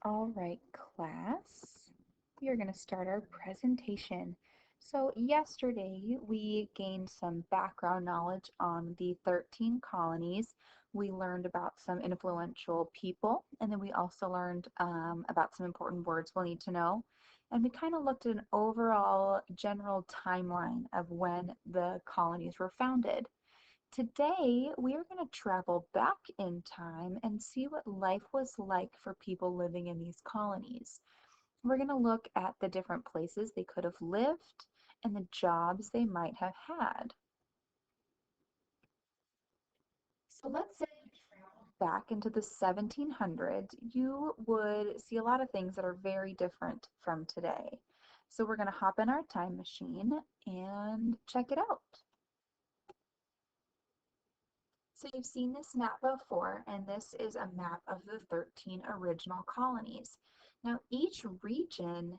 All right, class, we are going to start our presentation. So yesterday we gained some background knowledge on the 13 colonies. We learned about some influential people, and then we also learned about some important words we'll need to know. And we kind of looked at an overall general timeline of when the colonies were founded. Today, we are going to travel back in time and see what life was like for people living in these colonies. We're going to look at the different places they could have lived and the jobs they might have had. So let's say you traveled back into the 1700s, you would see a lot of things that are very different from today. So we're going to hop in our time machine and check it out. So you've seen this map before, and this is a map of the 13 original colonies. Now, each region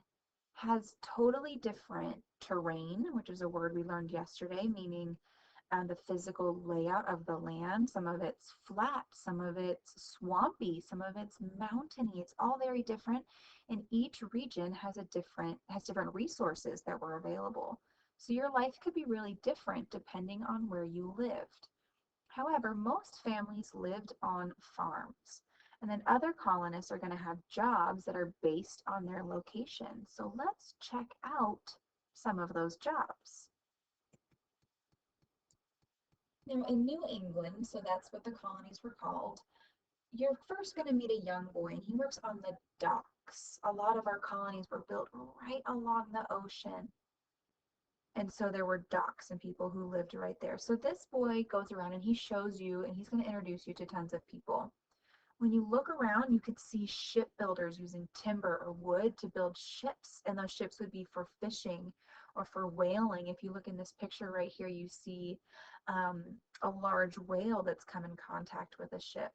has totally different terrain, which is a word we learned yesterday, meaning the physical layout of the land. Some of it's flat, some of it's swampy, some of it's mountainy. It's all very different, and each region has different resources that were available. So your life could be really different depending on where you lived. However, most families lived on farms, and then other colonists are going to have jobs that are based on their location. So let's check out some of those jobs. Now, in New England, so that's what the colonies were called, you're first going to meet a young boy, and he works on the docks. A lot of our colonies were built right along the ocean. And so there were docks and people who lived right there. So this boy goes around and he shows you and he's going to introduce you to tons of people. When you look around, you could see shipbuilders using timber or wood to build ships, and those ships would be for fishing or for whaling. If you look in this picture right here, you see um, a large whale that's come in contact with a ship.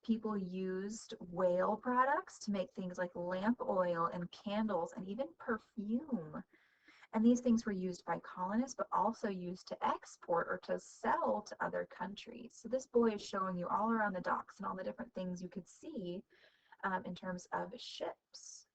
People used whale products to make things like lamp oil and candles and even perfume. And these things were used by colonists, but also used to export or to sell to other countries. So this boy is showing you all around the docks and all the different things you could see in terms of ships.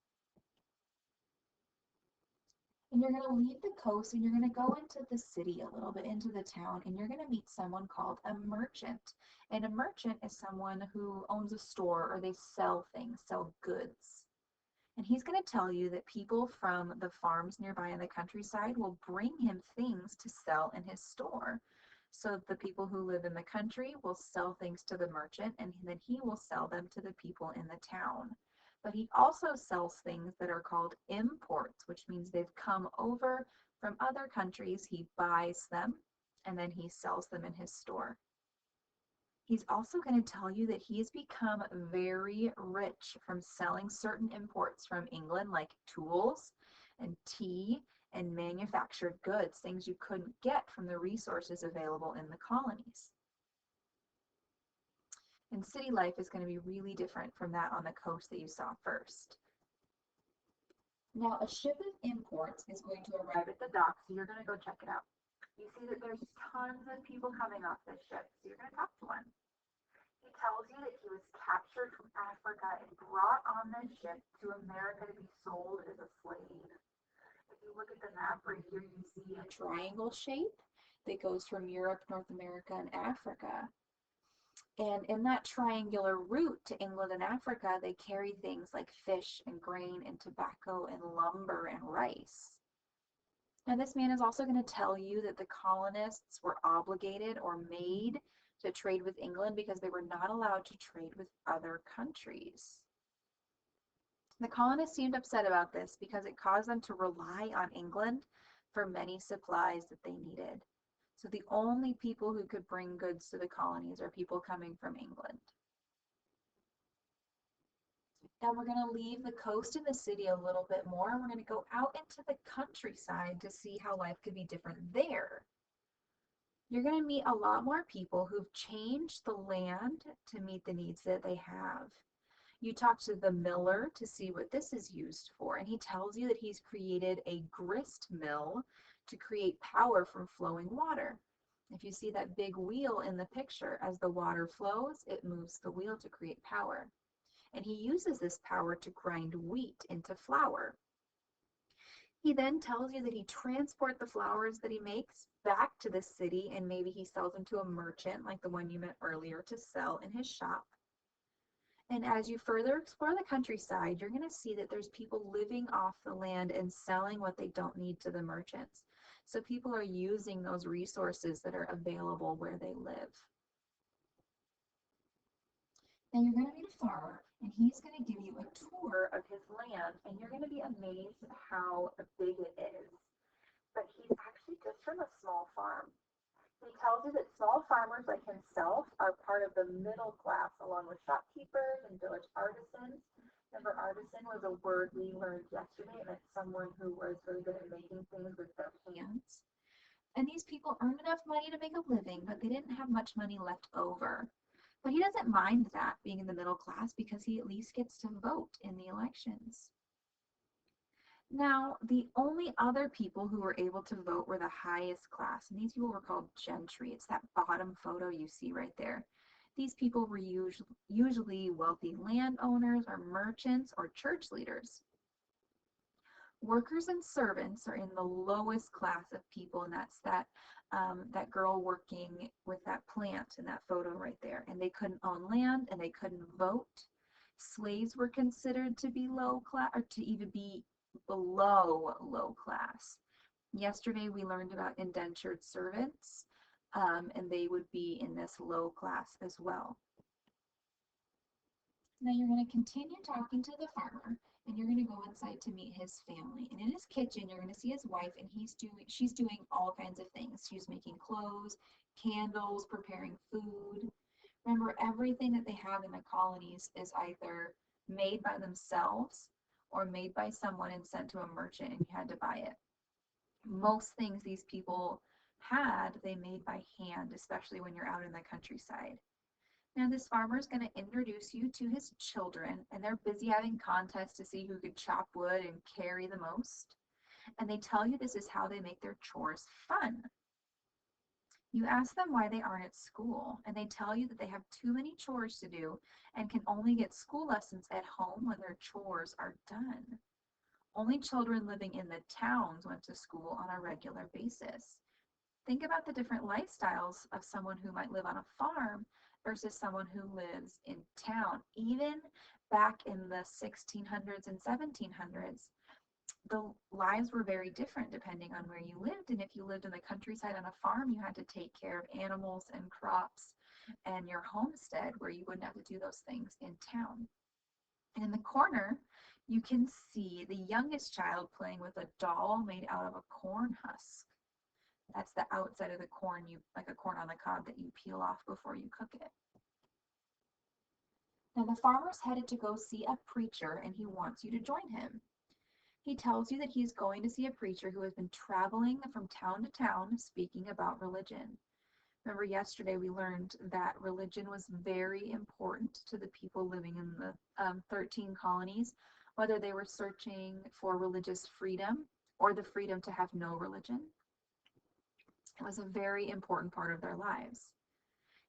And you're going to leave the coast and you're going to go into the city a little bit, into the town, and you're going to meet someone called a merchant. And a merchant is someone who owns a store or they sell things, sell goods. And he's going to tell you that people from the farms nearby in the countryside will bring him things to sell in his store. So the people who live in the country will sell things to the merchant, and then he will sell them to the people in the town. But he also sells things that are called imports, which means they've come over from other countries. He buys them and then he sells them in his store. He's also going to tell you that he has become very rich from selling certain imports from England, like tools and tea and manufactured goods, things you couldn't get from the resources available in the colonies. And city life is going to be really different from that on the coast that you saw first. Now, a ship of imports is going to arrive at the dock, so you're going to go check it out. You see that there's tons of people coming off this ship, so you're going to talk to one. He tells you that he was captured from Africa and brought on this ship to America to be sold as a slave. If you look at the map right here, you see a triangle shape that goes from Europe, North America, and Africa. And in that triangular route to England and Africa, they carry things like fish and grain and tobacco and lumber and rice. Now, this man is also going to tell you that the colonists were obligated or made to trade with England because they were not allowed to trade with other countries. The colonists seemed upset about this because it caused them to rely on England for many supplies that they needed. So the only people who could bring goods to the colonies are people coming from England. Now we're going to leave the coast and the city a little bit more, and we're going to go out into the countryside to see how life could be different there. You're going to meet a lot more people who've changed the land to meet the needs that they have. You talk to the miller to see what this is used for, and he tells you that he's created a grist mill to create power from flowing water. If you see that big wheel in the picture, as the water flows, it moves the wheel to create power. and he uses this power to grind wheat into flour. He then tells you that he transports the flours that he makes back to the city, and maybe he sells them to a merchant like the one you met earlier to sell in his shop. And as you further explore the countryside, you're going to see that there's people living off the land and selling what they don't need to the merchants. So people are using those resources that are available where they live. Then you're going to meet a farmer, and he's going to give you a tour of his land, and you're going to be amazed at how big it is. But he's actually just from a small farm. He tells you that small farmers like himself are part of the middle class, along with shopkeepers and village artisans. Remember, artisan was a word we learned yesterday. It meant someone who was really good at making things with their hands. And these people earned enough money to make a living, but they didn't have much money left over. But he doesn't mind that, being in the middle class, because he at least gets to vote in the elections. Now, the only other people who were able to vote were the highest class, and these people were called gentry. It's that bottom photo you see right there. These people were usually wealthy landowners or merchants or church leaders. Workers and servants are in the lowest class of people, and that's that girl working with that plant in that photo right there. And they couldn't own land, and they couldn't vote. Slaves were considered to be low class, or to even be below low class. Yesterday we learned about indentured servants, and they would be in this low class as well. Now you're going to continue talking to the farmer, and you're going to go inside to meet his family. And in his kitchen, you're going to see his wife, and she's doing all kinds of things. She's making clothes, candles, preparing food. Remember, everything that they have in the colonies is either made by themselves or made by someone and sent to a merchant, and you had to buy it. Most things these people had, they made by hand, especially when you're out in the countryside. Now, this farmer is going to introduce you to his children, and they're busy having contests to see who could chop wood and carry the most. And they tell you this is how they make their chores fun. You ask them why they aren't at school, and they tell you that they have too many chores to do and can only get school lessons at home when their chores are done. Only children living in the towns went to school on a regular basis. Think about the different lifestyles of someone who might live on a farm versus someone who lives in town. Even back in the 1600s and 1700s, the lives were very different depending on where you lived. And if you lived in the countryside on a farm, you had to take care of animals and crops and your homestead, where you wouldn't have to do those things in town. And in the corner, you can see the youngest child playing with a doll made out of a corn husk. That's the outside of the corn, like a corn on the cob that you peel off before you cook it. Now the farmer's headed to go see a preacher, and he wants you to join him. He tells you that he's going to see a preacher who has been traveling from town to town speaking about religion. Remember, yesterday we learned that religion was very important to the people living in the 13 colonies, whether they were searching for religious freedom or the freedom to have no religion. It was a very important part of their lives.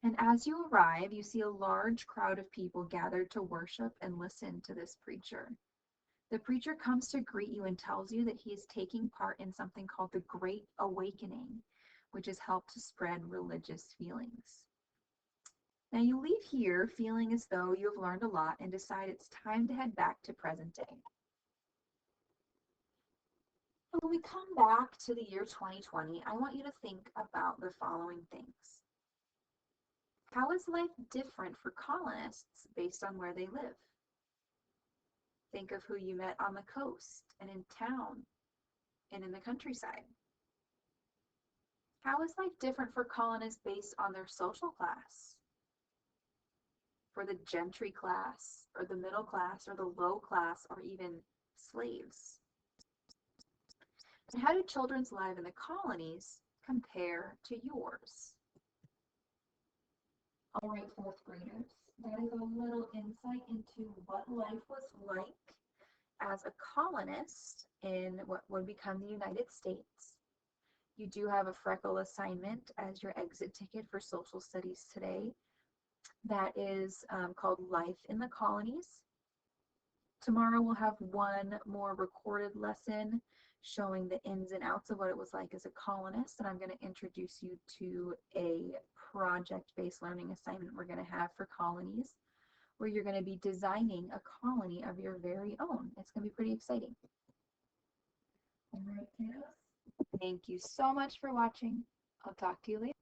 And as you arrive, you see a large crowd of people gathered to worship and listen to this preacher. The preacher comes to greet you and tells you that he is taking part in something called the Great Awakening, which has helped to spread religious feelings. Now you leave here feeling as though you have learned a lot and decide it's time to head back to present day. When we come back to the year 2020, I want you to think about the following things. How is life different for colonists based on where they live? Think of who you met on the coast and in town and in the countryside. How is life different for colonists based on their social class? For the gentry class, or the middle class, or the low class, or even slaves? And how do children's lives in the colonies compare to yours? All right, fourth graders, that is a little insight into what life was like as a colonist in what would become the United States. You do have a freckle assignment as your exit ticket for social studies today. That is called Life in the Colonies. Tomorrow we'll have one more recorded lesson showing the ins and outs of what it was like as a colonist, and I'm going to introduce you to a project-based learning assignment we're going to have for colonies, where you're going to be designing a colony of your very own. It's going to be pretty exciting. All right, kiddos. Thank you so much for watching. I'll talk to you later.